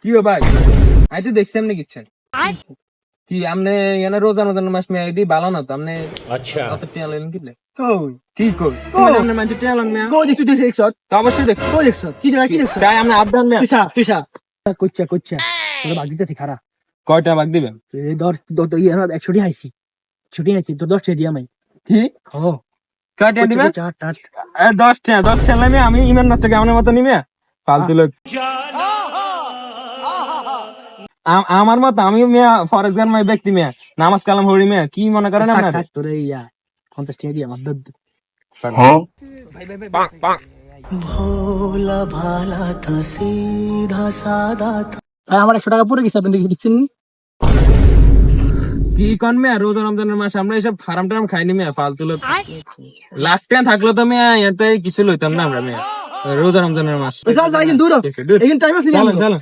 কি ও ভাই আই তো দেখছি আপনি কিচ্ছেন কি আপনি এনে রোজা রমজানের মাস মেয়ে দি ভালো না তো আপনি अच्छा কত টিয়া লইলেন কি কই কি কই কই? আপনি মানুষ টিয়া লন মেয়া কই দেখছ তুই দেখছ তো অবশ্যই দেখছি কই দেখছ কি জায়গা কি দেখছ তাই আপনি আদান মেয়া তুইছা কইছা তোর বাগ দিতেছি খারা কয়টা ভাগ দিবেন এই ধর ইয়ে আমার 100 হাইছি ছুটি হাইছি তোর 10 টাকা দিয়া মাই কি ও কয়টা দিবেন চার টাট 10 টা লাইমে আমি ইমান নষ্ট কেমনের মতো নিমে ফালতু লোক আমার মত আমি মেয়া ফর এক্সাম্পল ব্যক্তি মেয়া নামাজ কালাম হরি মেয়া কি মনে করেন আপনার তোর ইয়া 50 টাকা দিয়া আমার দদ भोला भाला था सीधा सादा था। আমার 100 টাকা পড়ে গেছে আপনি দেখছেন নি কি কোন মেয়া রোজা রমজানের মাস আমরা এসব ফার্ম টার্ম খাইনি মেয়া ফালতু লোক লাখ টাকা থাকলো তো মেয়া এতে কিছু লইতাম না আমরা মেয়া রোজা রমজানের মাস চল যাই কিন্তু দূর দূর। এখন টাইম আছে চলেন চলেন